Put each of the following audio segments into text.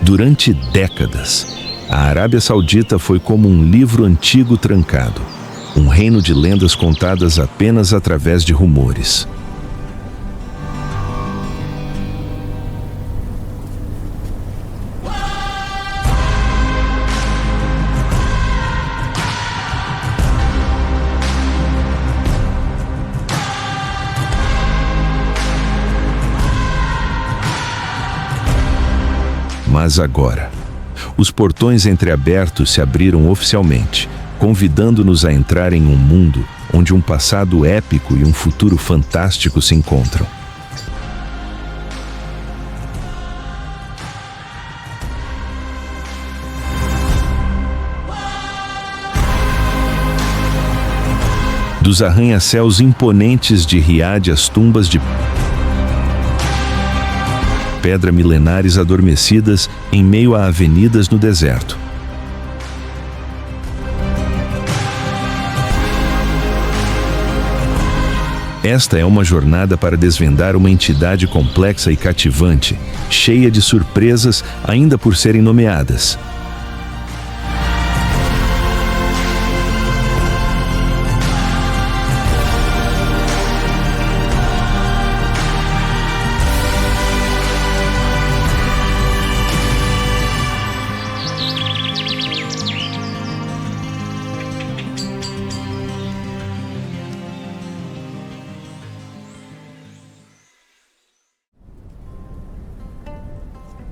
Durante décadas, a Arábia Saudita foi como um livro antigo trancado, um reino de lendas contadas apenas através de rumores. Mas agora, os portões entreabertos se abriram oficialmente, convidando-nos a entrar em um mundo onde um passado épico e um futuro fantástico se encontram. Dos arranha-céus imponentes de Riad às tumbas de pedra milenares adormecidas em meio a avenidas no deserto. Esta é uma jornada para desvendar uma entidade complexa e cativante, cheia de surpresas ainda por serem nomeadas.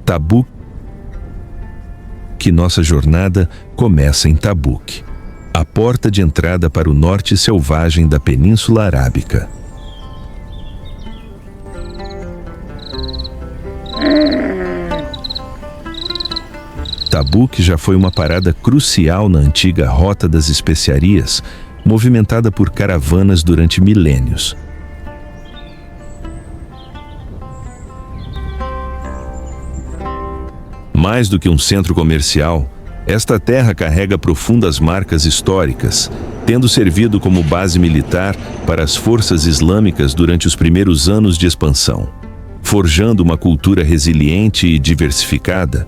Tabuk. Que nossa jornada começa em Tabuk, a porta de entrada para o norte selvagem da Península Arábica. Tabuk já foi uma parada crucial na antiga Rota das Especiarias, movimentada por caravanas durante milênios. Mais do que um centro comercial, esta terra carrega profundas marcas históricas, tendo servido como base militar para as forças islâmicas durante os primeiros anos de expansão, forjando uma cultura resiliente e diversificada.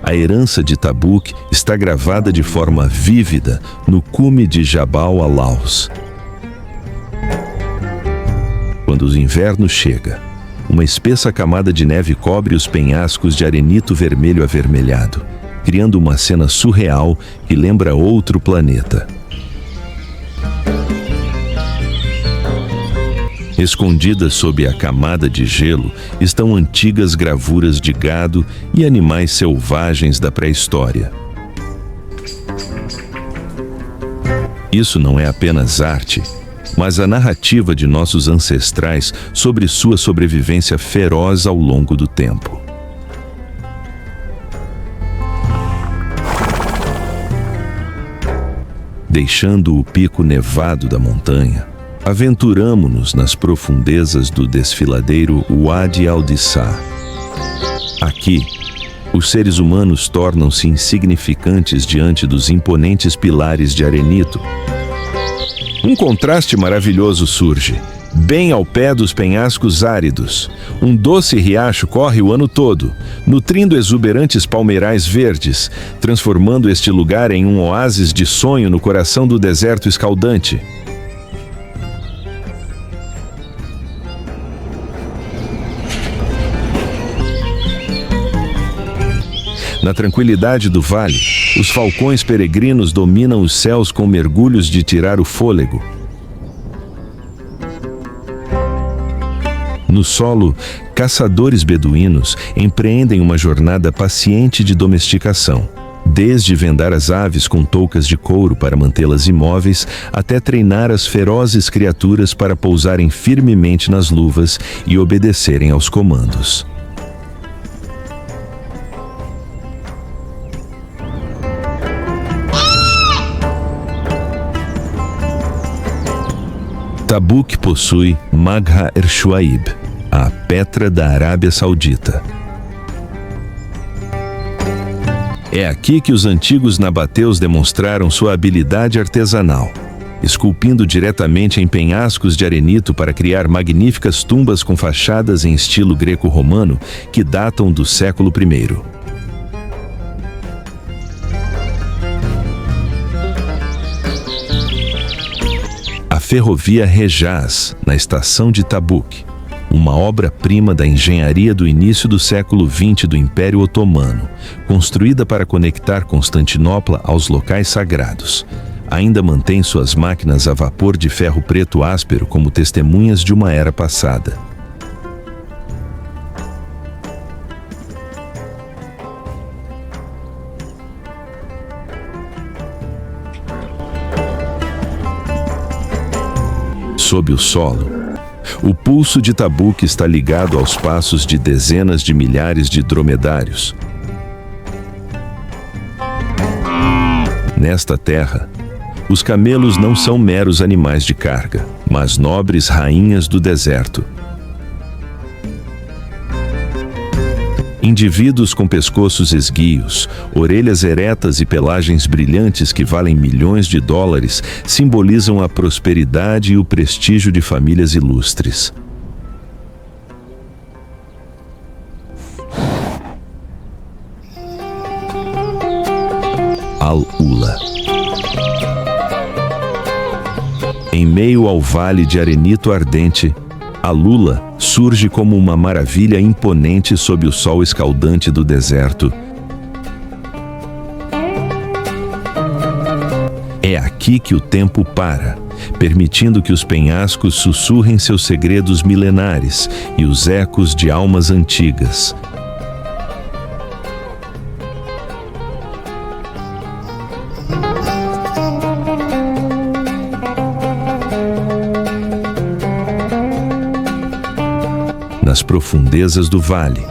A herança de Tabuk está gravada de forma vívida no cume de Jabal al-Laus. Quando o inverno chega, uma espessa camada de neve cobre os penhascos de arenito vermelho avermelhado, criando uma cena surreal que lembra outro planeta. Escondidas sob a camada de gelo estão antigas gravuras de gado e animais selvagens da pré-história. Isso não é apenas arte, mas a narrativa de nossos ancestrais sobre sua sobrevivência feroz ao longo do tempo. Deixando o pico nevado da montanha, aventuramo-nos nas profundezas do desfiladeiro Wadi al-Dissah. Aqui, os seres humanos tornam-se insignificantes diante dos imponentes pilares de arenito. Um contraste maravilhoso surge, bem ao pé dos penhascos áridos. Um doce riacho corre o ano todo, nutrindo exuberantes palmeirais verdes, transformando este lugar em um oásis de sonho no coração do deserto escaldante. Na tranquilidade do vale, os falcões peregrinos dominam os céus com mergulhos de tirar o fôlego. No solo, caçadores beduínos empreendem uma jornada paciente de domesticação, desde vendar as aves com toucas de couro para mantê-las imóveis, até treinar as ferozes criaturas para pousarem firmemente nas luvas e obedecerem aos comandos. Tabuk possui Magha Ershuaib, a Petra da Arábia Saudita. É aqui que os antigos nabateus demonstraram sua habilidade artesanal, esculpindo diretamente em penhascos de arenito para criar magníficas tumbas com fachadas em estilo greco-romano que datam do século I. A ferrovia Hejaz, na estação de Tabuk, uma obra-prima da engenharia do início do século XX do Império Otomano, construída para conectar Constantinopla aos locais sagrados. Ainda mantém suas máquinas a vapor de ferro preto áspero como testemunhas de uma era passada. Sob o solo, o pulso de Tabuk está ligado aos passos de dezenas de milhares de dromedários. Nesta terra, os camelos não são meros animais de carga, mas nobres rainhas do deserto. Indivíduos com pescoços esguios, orelhas eretas e pelagens brilhantes que valem milhões de dólares simbolizam a prosperidade e o prestígio de famílias ilustres. Al-Ula. Em meio ao vale de arenito ardente, Al-Ula surge como uma maravilha imponente sob o sol escaldante do deserto. É aqui que o tempo para, permitindo que os penhascos sussurrem seus segredos milenares e os ecos de almas antigas. Nas profundezas do vale,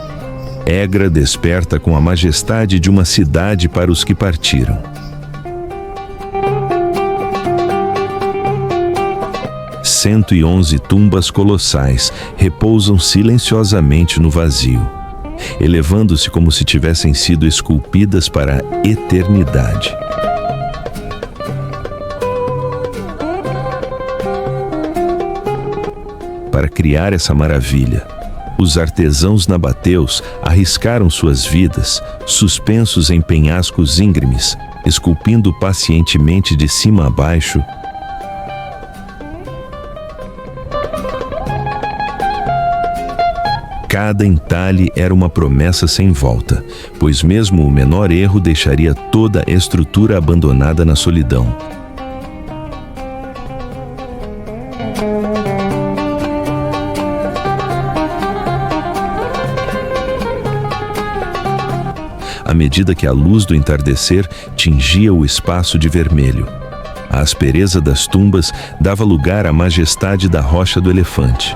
Egra desperta com a majestade de uma cidade para os que partiram. Cento e 11 tumbas colossais repousam silenciosamente no vazio, elevando-se como se tivessem sido esculpidas para a eternidade. Para criar essa maravilha, os artesãos nabateus arriscaram suas vidas, suspensos em penhascos íngremes, esculpindo pacientemente de cima a baixo. Cada entalhe era uma promessa sem volta, pois mesmo o menor erro deixaria toda a estrutura abandonada na solidão. À medida que a luz do entardecer tingia o espaço de vermelho, a aspereza das tumbas dava lugar à majestade da rocha do elefante.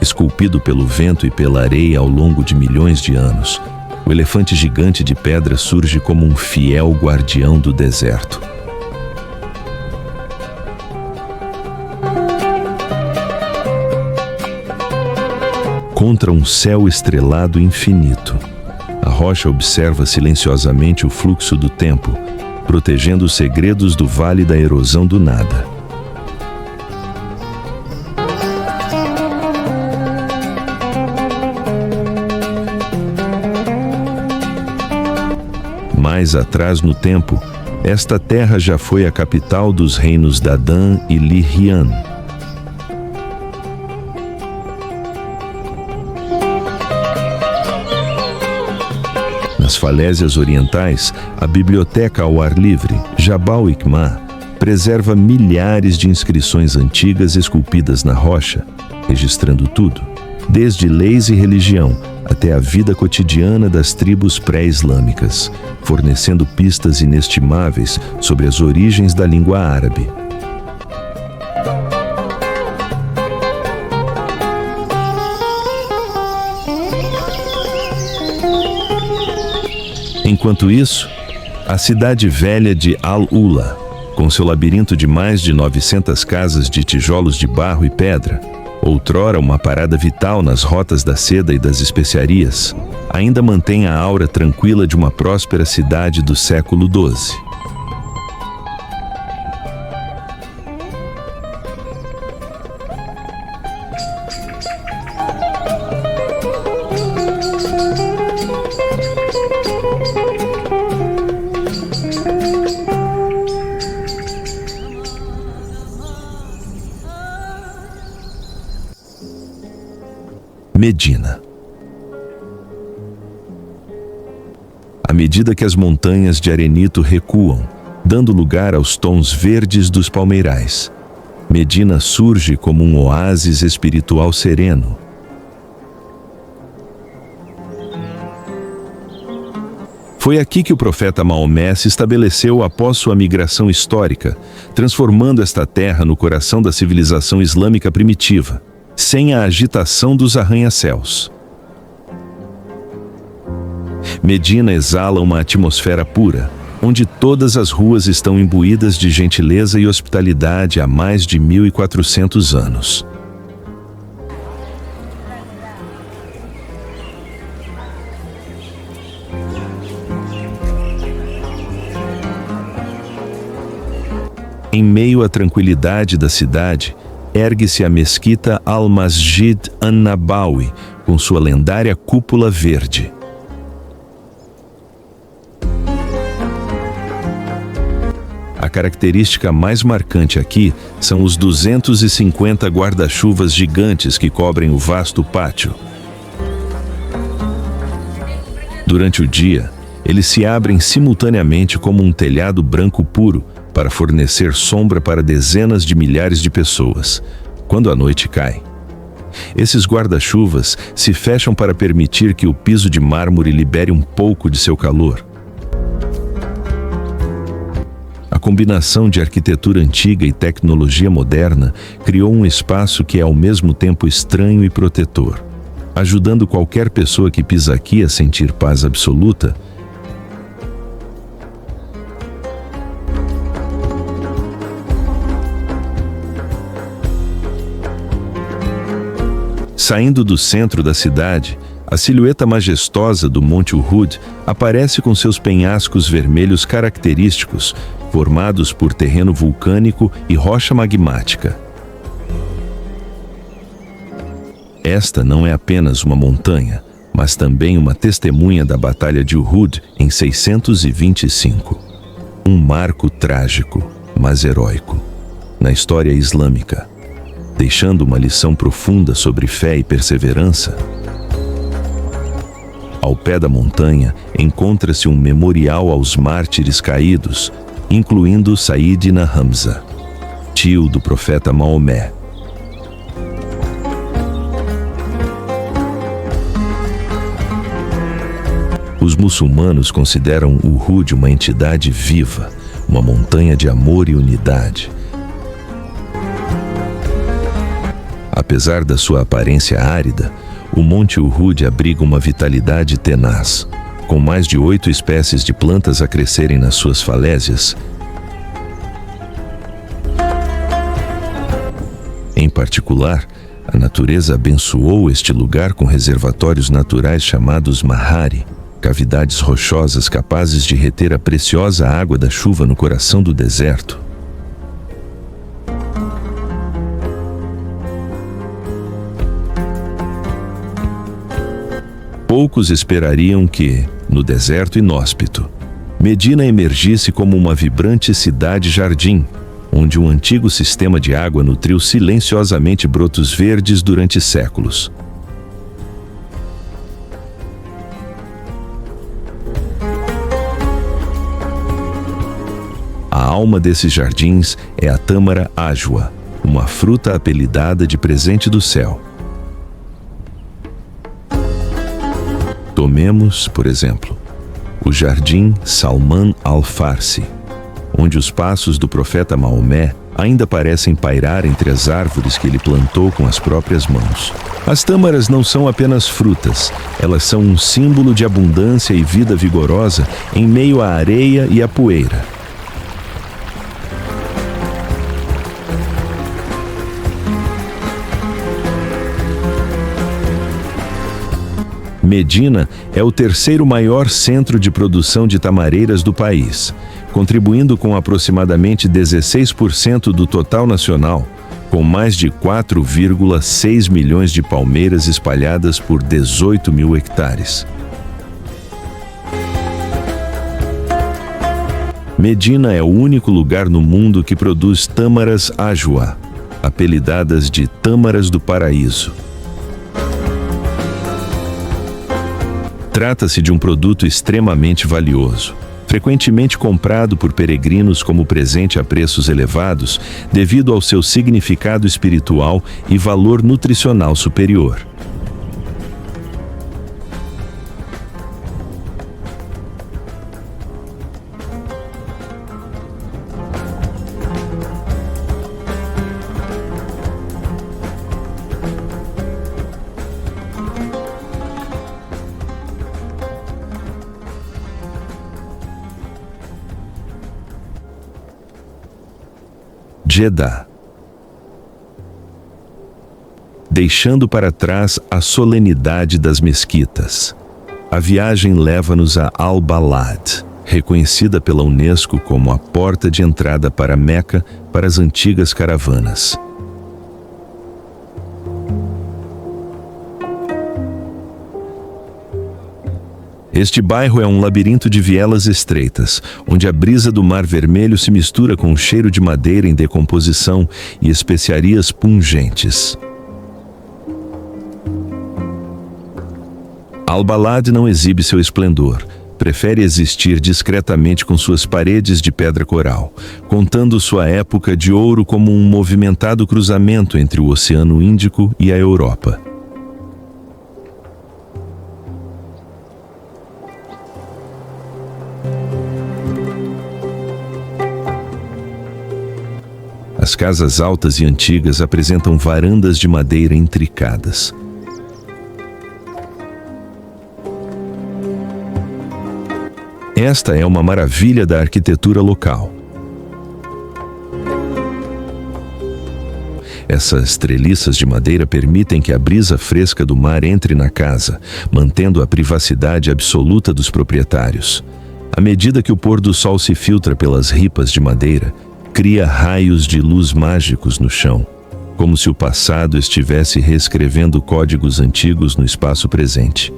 Esculpido pelo vento e pela areia ao longo de milhões de anos, o elefante gigante de pedra surge como um fiel guardião do deserto. Contra um céu estrelado infinito, a rocha observa silenciosamente o fluxo do tempo, protegendo os segredos do vale da erosão do nada. Mais atrás no tempo, esta terra já foi a capital dos reinos Dadan e Lirian. Nas falésias orientais, a biblioteca ao ar livre, Jabal Ikma, preserva milhares de inscrições antigas esculpidas na rocha, registrando tudo, desde leis e religião até a vida cotidiana das tribos pré-islâmicas, fornecendo pistas inestimáveis sobre as origens da língua árabe. Enquanto isso, a cidade velha de Al-Ula, com seu labirinto de mais de 900 casas de tijolos de barro e pedra, outrora uma parada vital nas rotas da seda e das especiarias, ainda mantém a aura tranquila de uma próspera cidade do século XII. Medina. À medida que as montanhas de arenito recuam, dando lugar aos tons verdes dos palmeirais, Medina surge como um oásis espiritual sereno. Foi aqui que o profeta Maomé se estabeleceu após sua migração histórica, transformando esta terra no coração da civilização islâmica primitiva, sem a agitação dos arranha-céus. Medina exala uma atmosfera pura, onde todas as ruas estão imbuídas de gentileza e hospitalidade há mais de 1400 anos. Em meio à tranquilidade da cidade, ergue-se a mesquita Al-Masjid An-Nabawi, com sua lendária cúpula verde. A característica mais marcante aqui são os 250 guarda-chuvas gigantes que cobrem o vasto pátio. Durante o dia, eles se abrem simultaneamente como um telhado branco puro, para fornecer sombra para dezenas de milhares de pessoas, quando a noite cai. Esses guarda-chuvas se fecham para permitir que o piso de mármore libere um pouco de seu calor. A combinação de arquitetura antiga e tecnologia moderna criou um espaço que é ao mesmo tempo estranho e protetor, ajudando qualquer pessoa que pisa aqui a sentir paz absoluta. Saindo do centro da cidade, a silhueta majestosa do Monte Uhud aparece com seus penhascos vermelhos característicos, formados por terreno vulcânico e rocha magmática. Esta não é apenas uma montanha, mas também uma testemunha da Batalha de Uhud em 625. Um marco trágico, mas heróico, na história islâmica, deixando uma lição profunda sobre fé e perseverança. Ao pé da montanha encontra-se um memorial aos mártires caídos, incluindo Sayyidina Hamza, tio do profeta Maomé. Os muçulmanos consideram Uhud uma entidade viva, uma montanha de amor e unidade. Apesar da sua aparência árida, o Monte Uhud abriga uma vitalidade tenaz, com mais de 8 espécies de plantas a crescerem nas suas falésias. Em particular, a natureza abençoou este lugar com reservatórios naturais chamados Mahari, cavidades rochosas capazes de reter a preciosa água da chuva no coração do deserto. Poucos esperariam que, no deserto inóspito, Medina emergisse como uma vibrante cidade-jardim, onde um antigo sistema de água nutriu silenciosamente brotos verdes durante séculos. A alma desses jardins é a tâmara ajwa, uma fruta apelidada de presente do céu. Tomemos, por exemplo, o Jardim Salman al-Farsi, onde os passos do profeta Maomé ainda parecem pairar entre as árvores que ele plantou com as próprias mãos. As tâmaras não são apenas frutas, elas são um símbolo de abundância e vida vigorosa em meio à areia e à poeira. Medina é o terceiro maior centro de produção de tamareiras do país, contribuindo com aproximadamente 16% do total nacional, com mais de 4,6 milhões de palmeiras espalhadas por 18 mil hectares. Medina é o único lugar no mundo que produz tâmaras ajwa, apelidadas de tâmaras do paraíso. Trata-se de um produto extremamente valioso, frequentemente comprado por peregrinos como presente a preços elevados devido ao seu significado espiritual e valor nutricional superior. Jeddah. Deixando para trás a solenidade das mesquitas, a viagem leva-nos a Al-Balad, reconhecida pela Unesco como a porta de entrada para Meca para as antigas caravanas. Este bairro é um labirinto de vielas estreitas, onde a brisa do Mar Vermelho se mistura com o cheiro de madeira em decomposição e especiarias pungentes. Al-Balad não exibe seu esplendor, prefere existir discretamente com suas paredes de pedra coral, contando sua época de ouro como um movimentado cruzamento entre o Oceano Índico e a Europa. As casas altas e antigas apresentam varandas de madeira intricadas. Esta é uma maravilha da arquitetura local. Essas treliças de madeira permitem que a brisa fresca do mar entre na casa, mantendo a privacidade absoluta dos proprietários. À medida que o pôr do sol se filtra pelas ripas de madeira, cria raios de luz mágicos no chão, como se o passado estivesse reescrevendo códigos antigos no espaço presente.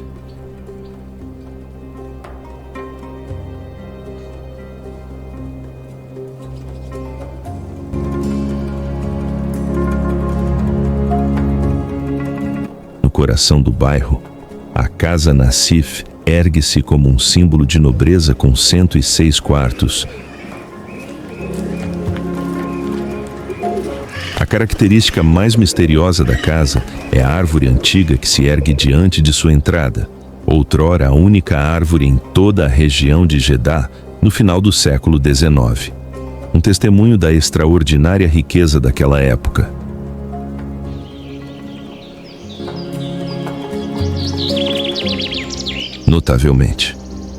No coração do bairro, a Casa Nassif ergue-se como um símbolo de nobreza com 106 quartos. A característica mais misteriosa da casa é a árvore antiga que se ergue diante de sua entrada, outrora a única árvore em toda a região de Jeddah no final do século XIX. Um testemunho da extraordinária riqueza daquela época. Notavelmente,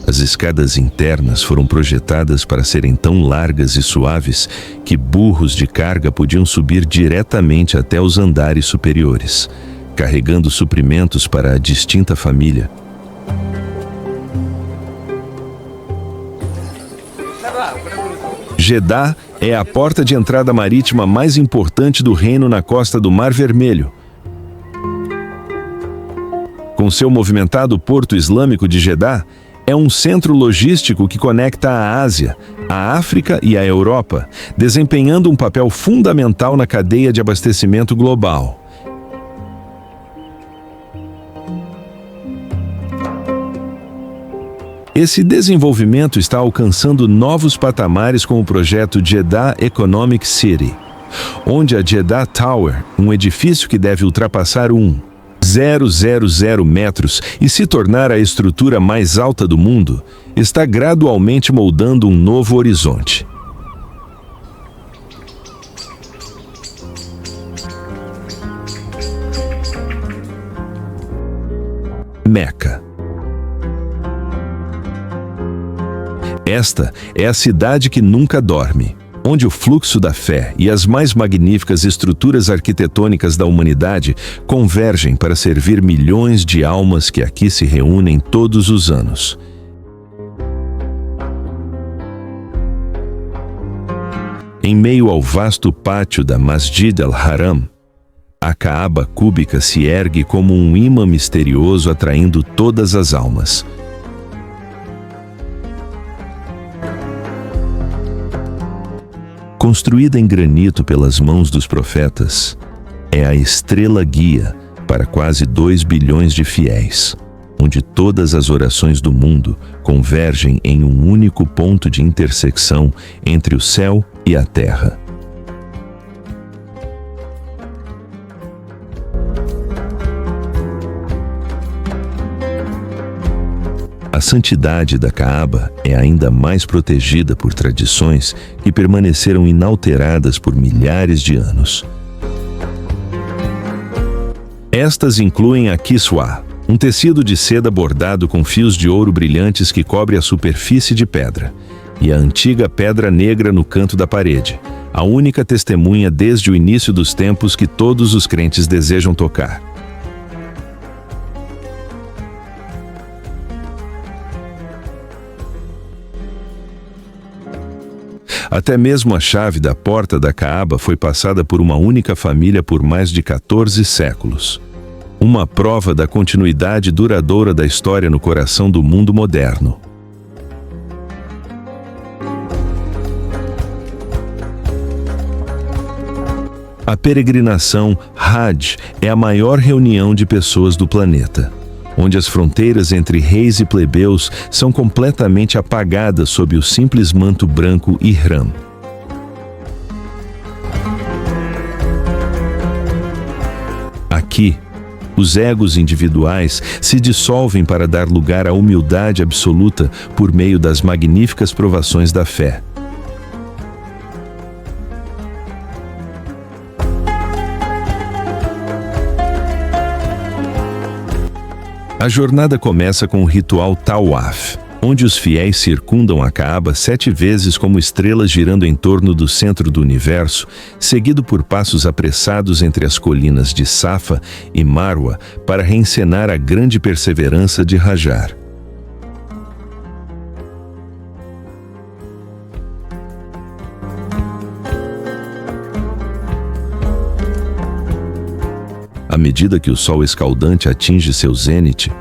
as escadas internas foram projetadas para serem tão largas e suaves que burros de carga podiam subir diretamente até os andares superiores, carregando suprimentos para a distinta família. Jeddah é a porta de entrada marítima mais importante do reino na costa do Mar Vermelho. Com seu movimentado porto islâmico de Jeddah, é um centro logístico que conecta a Ásia, a África e a Europa, desempenhando um papel fundamental na cadeia de abastecimento global. Esse desenvolvimento está alcançando novos patamares com o projeto Jeddah Economic City, onde a Jeddah Tower, um edifício que deve ultrapassar 1,000 metros e se tornar a estrutura mais alta do mundo, está gradualmente moldando um novo horizonte. Meca. Esta é a cidade que nunca dorme, onde o fluxo da fé e as mais magníficas estruturas arquitetônicas da humanidade convergem para servir milhões de almas que aqui se reúnem todos os anos. Em meio ao vasto pátio da Masjid al-Haram, a Kaaba cúbica se ergue como um imã misterioso atraindo todas as almas. Construída em granito pelas mãos dos profetas, é a estrela guia para quase 2 bilhões de fiéis, onde todas as orações do mundo convergem em um único ponto de intersecção entre o céu e a terra. A santidade da Kaaba é ainda mais protegida por tradições que permaneceram inalteradas por milhares de anos. Estas incluem a Kiswa, um tecido de seda bordado com fios de ouro brilhantes que cobre a superfície de pedra, e a antiga pedra negra no canto da parede, a única testemunha desde o início dos tempos que todos os crentes desejam tocar. Até mesmo a chave da porta da Kaaba foi passada por uma única família por mais de 14 séculos. Uma prova da continuidade duradoura da história no coração do mundo moderno. A peregrinação Hajj é a maior reunião de pessoas do planeta, onde as fronteiras entre reis e plebeus são completamente apagadas sob o simples manto branco Ihram. Aqui, os egos individuais se dissolvem para dar lugar à humildade absoluta por meio das magníficas provações da fé. A jornada começa com o ritual Tawaf, onde os fiéis circundam a Kaaba 7 vezes como estrelas girando em torno do centro do universo, seguido por passos apressados entre as colinas de Safa e Marwa para reencenar a grande perseverança de Hajar. À medida que o sol escaldante atinge seu zênite,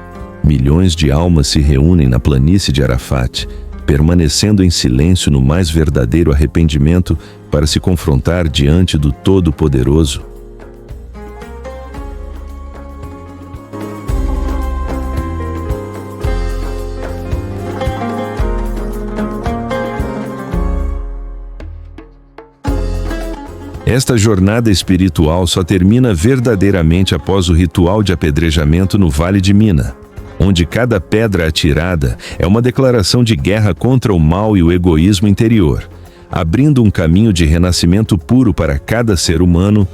milhões de almas se reúnem na planície de Arafat, permanecendo em silêncio no mais verdadeiro arrependimento para se confrontar diante do Todo-Poderoso. Esta jornada espiritual só termina verdadeiramente após o ritual de apedrejamento no Vale de Mina, onde cada pedra atirada é uma declaração de guerra contra o mal e o egoísmo interior, abrindo um caminho de renascimento puro para cada ser humano.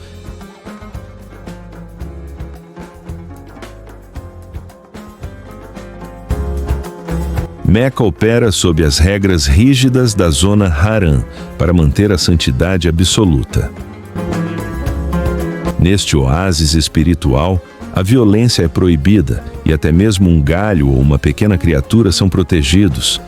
Meca opera sob as regras rígidas da zona Haram para manter a santidade absoluta. Neste oásis espiritual, a violência é proibida e até mesmo um galho ou uma pequena criatura são protegidos.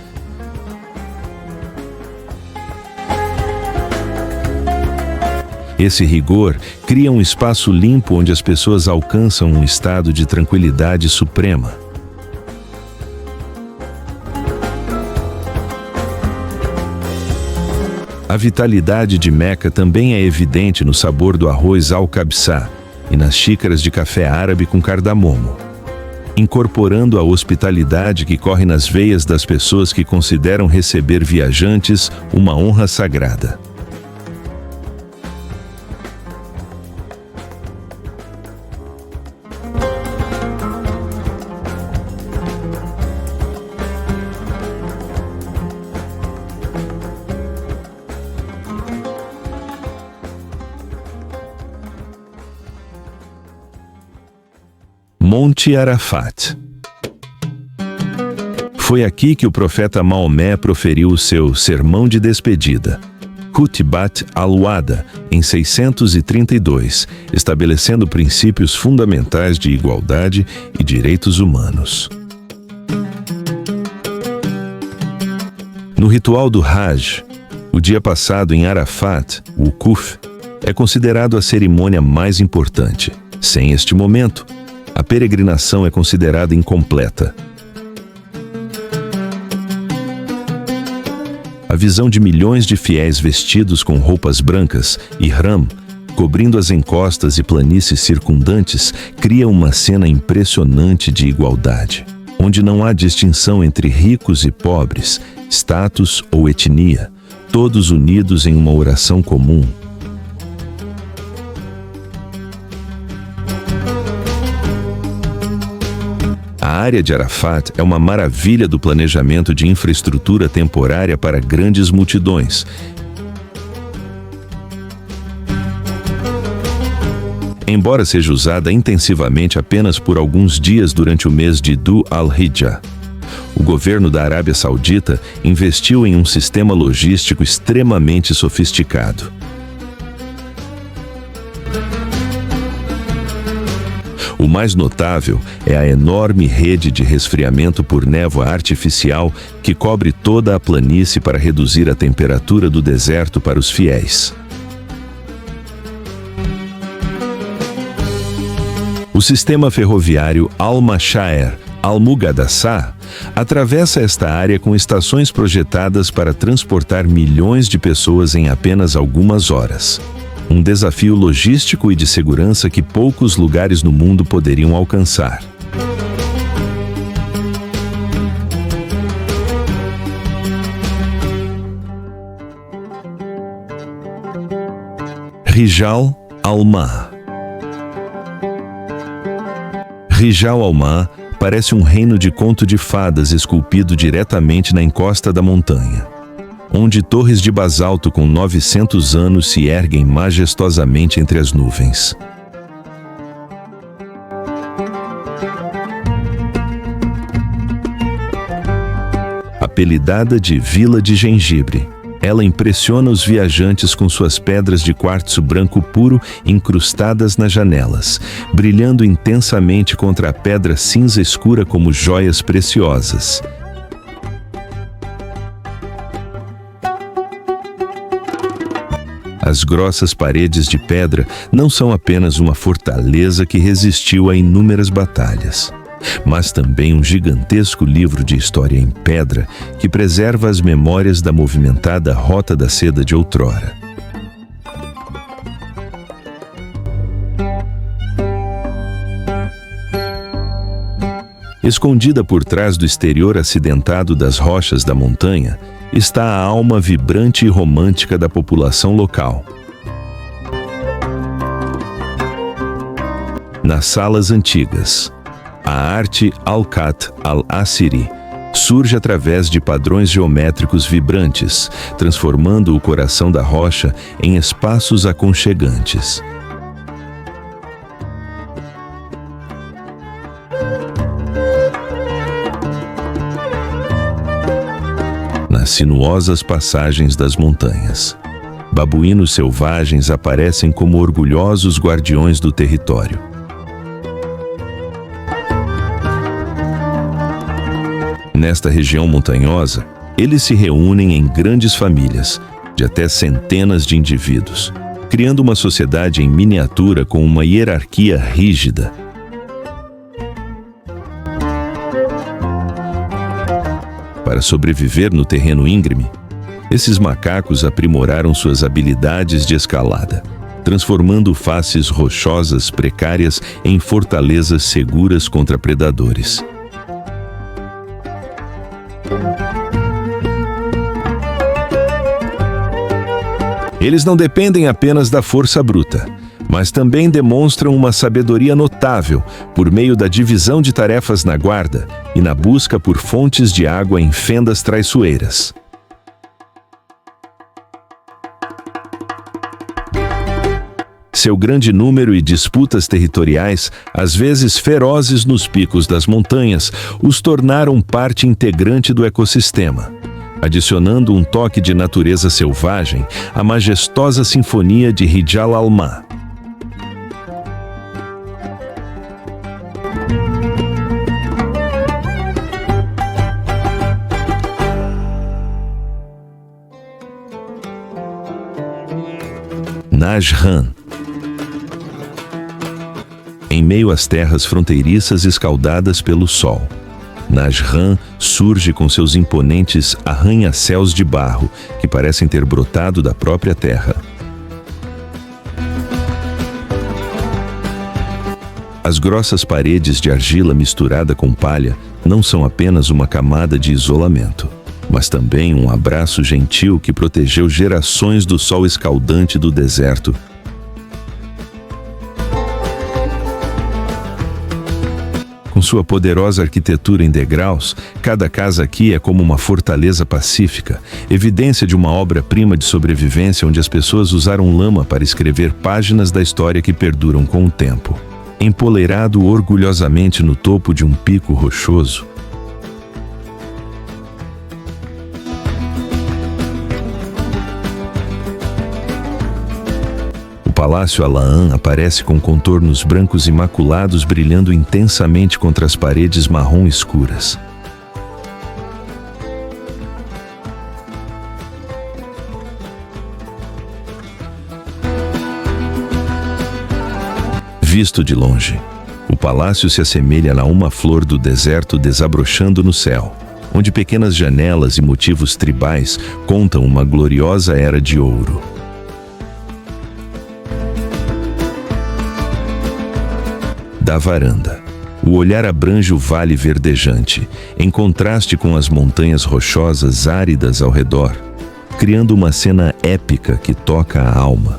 Esse rigor cria um espaço limpo onde as pessoas alcançam um estado de tranquilidade suprema. A vitalidade de Meca também é evidente no sabor do arroz al-kabsa e nas xícaras de café árabe com cardamomo, incorporando a hospitalidade que corre nas veias das pessoas que consideram receber viajantes uma honra sagrada. Monte Arafat. Foi aqui que o profeta Maomé proferiu o seu sermão de despedida, Kutibat al-Wada, em 632, estabelecendo princípios fundamentais de igualdade e direitos humanos. No ritual do Hajj, o dia passado em Arafat, o Wukuf, é considerado a cerimônia mais importante. Sem este momento, a peregrinação é considerada incompleta. A visão de milhões de fiéis vestidos com roupas brancas, ihram, cobrindo as encostas e planícies circundantes, cria uma cena impressionante de igualdade, onde não há distinção entre ricos e pobres, status ou etnia, todos unidos em uma oração comum. A área de Arafat é uma maravilha do planejamento de infraestrutura temporária para grandes multidões. Embora seja usada intensivamente apenas por alguns dias durante o mês de Dhu al-Hijjah, o governo da Arábia Saudita investiu em um sistema logístico extremamente sofisticado. O mais notável é a enorme rede de resfriamento por névoa artificial que cobre toda a planície para reduzir a temperatura do deserto para os fiéis. O sistema ferroviário Al-Mashaer Al-Mughadassah atravessa esta área com estações projetadas para transportar milhões de pessoas em apenas algumas horas. Um desafio logístico e de segurança que poucos lugares no mundo poderiam alcançar. Rijal al-Ma. Rijal al-Ma parece um reino de conto de fadas esculpido diretamente na encosta da montanha, onde torres de basalto com 900 anos se erguem majestosamente entre as nuvens. Apelidada de Vila de Gengibre, ela impressiona os viajantes com suas pedras de quartzo branco puro incrustadas nas janelas, brilhando intensamente contra a pedra cinza escura como joias preciosas. As grossas paredes de pedra não são apenas uma fortaleza que resistiu a inúmeras batalhas, mas também um gigantesco livro de história em pedra que preserva as memórias da movimentada Rota da Seda de outrora. Escondida por trás do exterior acidentado das rochas da montanha, está a alma vibrante e romântica da população local. Nas salas antigas, a arte Al-Khat al-Asiri surge através de padrões geométricos vibrantes, transformando o coração da rocha em espaços aconchegantes. Nas sinuosas passagens das montanhas, babuínos selvagens aparecem como orgulhosos guardiões do território. Nesta região montanhosa, eles se reúnem em grandes famílias, de até centenas de indivíduos, criando uma sociedade em miniatura com uma hierarquia rígida. Para sobreviver no terreno íngreme, esses macacos aprimoraram suas habilidades de escalada, transformando faces rochosas precárias em fortalezas seguras contra predadores. Eles não dependem apenas da força bruta, mas também demonstram uma sabedoria notável por meio da divisão de tarefas na guarda e na busca por fontes de água em fendas traiçoeiras. Seu grande número e disputas territoriais, às vezes ferozes nos picos das montanhas, os tornaram parte integrante do ecossistema, adicionando um toque de natureza selvagem à majestosa sinfonia de Rijal Alma. Najran. Em meio às terras fronteiriças escaldadas pelo sol, Najran surge com seus imponentes arranha-céus de barro que parecem ter brotado da própria terra. As grossas paredes de argila misturada com palha não são apenas uma camada de isolamento, mas também um abraço gentil que protegeu gerações do sol escaldante do deserto. Com sua poderosa arquitetura em degraus, cada casa aqui é como uma fortaleza pacífica, evidência de uma obra-prima de sobrevivência onde as pessoas usaram lama para escrever páginas da história que perduram com o tempo. Empoleirado orgulhosamente no topo de um pico rochoso, o Palácio Alain aparece com contornos brancos imaculados brilhando intensamente contra as paredes marrom escuras. Visto de longe, o palácio se assemelha a uma flor do deserto desabrochando no céu, onde pequenas janelas e motivos tribais contam uma gloriosa era de ouro. Da varanda, o olhar abrange o vale verdejante, em contraste com as montanhas rochosas áridas ao redor, criando uma cena épica que toca a alma.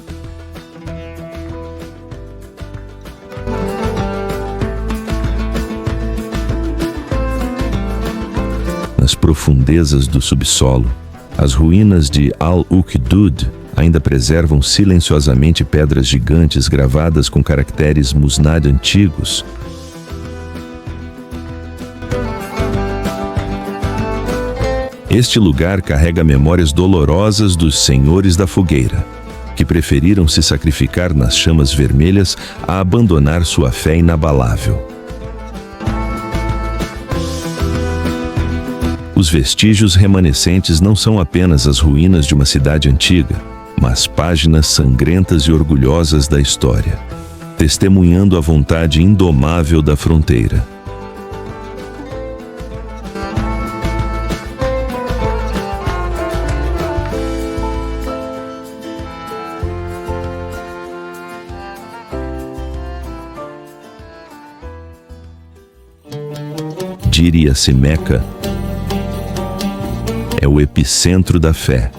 Nas profundezas do subsolo, as ruínas de Al-Ukhdud ainda preservam silenciosamente pedras gigantes gravadas com caracteres Musnad antigos. Este lugar carrega memórias dolorosas dos senhores da fogueira, que preferiram se sacrificar nas chamas vermelhas a abandonar sua fé inabalável. Os vestígios remanescentes não são apenas as ruínas de uma cidade antiga, mas páginas sangrentas e orgulhosas da história, testemunhando a vontade indomável da fronteira. Diria Simeca é o epicentro da fé.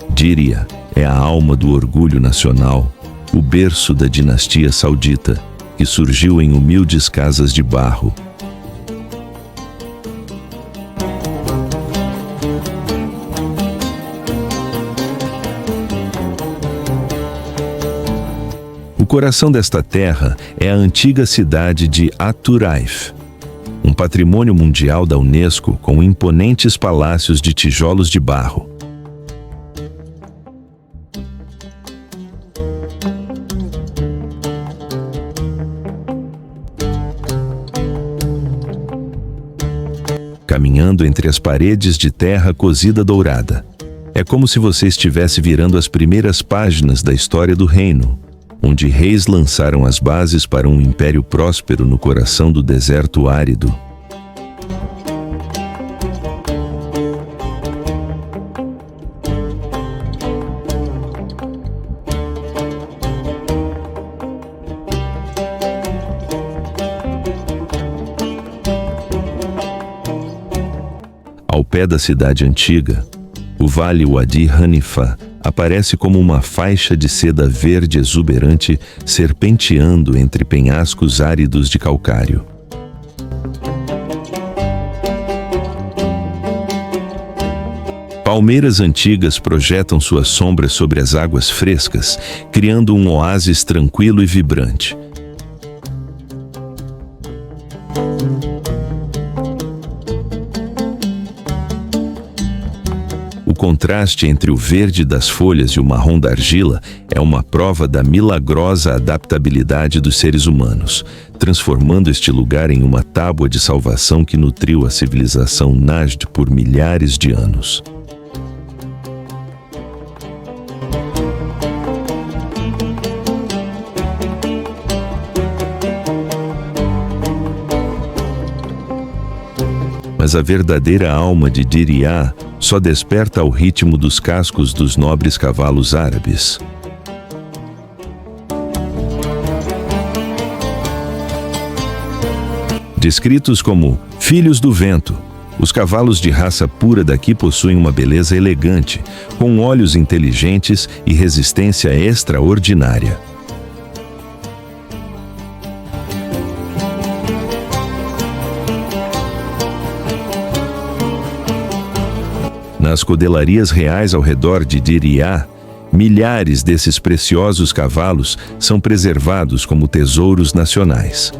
Diria é a alma do orgulho nacional, o berço da dinastia saudita, que surgiu em humildes casas de barro. O coração desta terra é a antiga cidade de Aturaif, um patrimônio mundial da Unesco com imponentes palácios de tijolos de barro. Caminhando entre as paredes de terra cozida dourada, é como se você estivesse virando as primeiras páginas da história do reino, onde reis lançaram as bases para um império próspero no coração do deserto árido. Ao pé da cidade antiga, o Vale Wadi Hanifa aparece como uma faixa de seda verde exuberante serpenteando entre penhascos áridos de calcário. Palmeiras antigas projetam suas sombras sobre as águas frescas, criando um oásis tranquilo e vibrante. contraste entre o verde das folhas e o marrom da argila é uma prova da milagrosa adaptabilidade dos seres humanos, transformando este lugar em uma tábua de salvação que nutriu a civilização Najd por milhares de anos. Mas a verdadeira alma de Diriyah só desperta ao ritmo dos cascos dos nobres cavalos árabes. Descritos como filhos do vento, os cavalos de raça pura daqui possuem uma beleza elegante, com olhos inteligentes e resistência extraordinária. Nas codelarias reais ao redor de Diriyah, milhares desses preciosos cavalos são preservados como tesouros nacionais.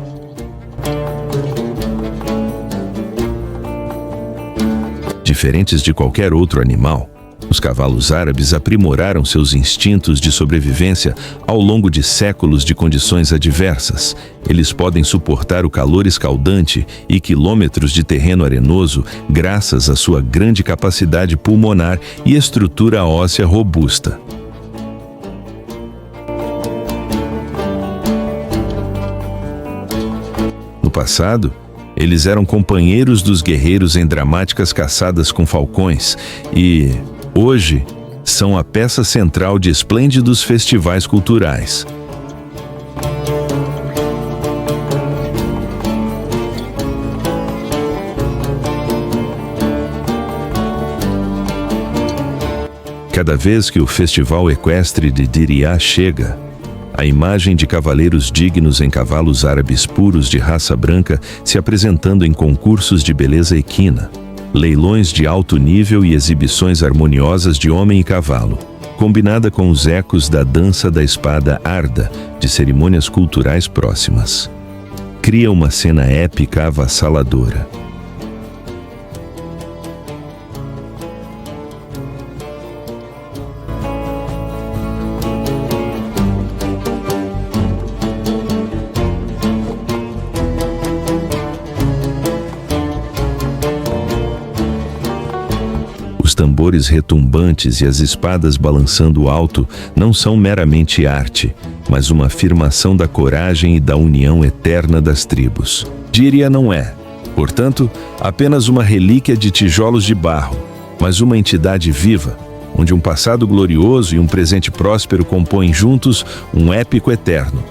Diferentes de qualquer outro animal, os cavalos árabes aprimoraram seus instintos de sobrevivência ao longo de séculos de condições adversas. Eles podem suportar o calor escaldante e quilômetros de terreno arenoso graças à sua grande capacidade pulmonar e estrutura óssea robusta. No passado, eles eram companheiros dos guerreiros em dramáticas caçadas com falcões e, hoje, são a peça central de esplêndidos festivais culturais. Cada vez que o Festival Equestre de Diriyah chega, a imagem de cavaleiros dignos em cavalos árabes puros de raça branca se apresentando em concursos de beleza equina, leilões de alto nível e exibições harmoniosas de homem e cavalo, combinada com os ecos da dança da espada Arda de cerimônias culturais próximas. Cria uma cena épica avassaladora. Os tambores retumbantes e as espadas balançando alto não são meramente arte, mas uma afirmação da coragem e da união eterna das tribos. Diriyah não é, portanto, apenas uma relíquia de tijolos de barro, mas uma entidade viva, onde um passado glorioso e um presente próspero compõem juntos um épico eterno,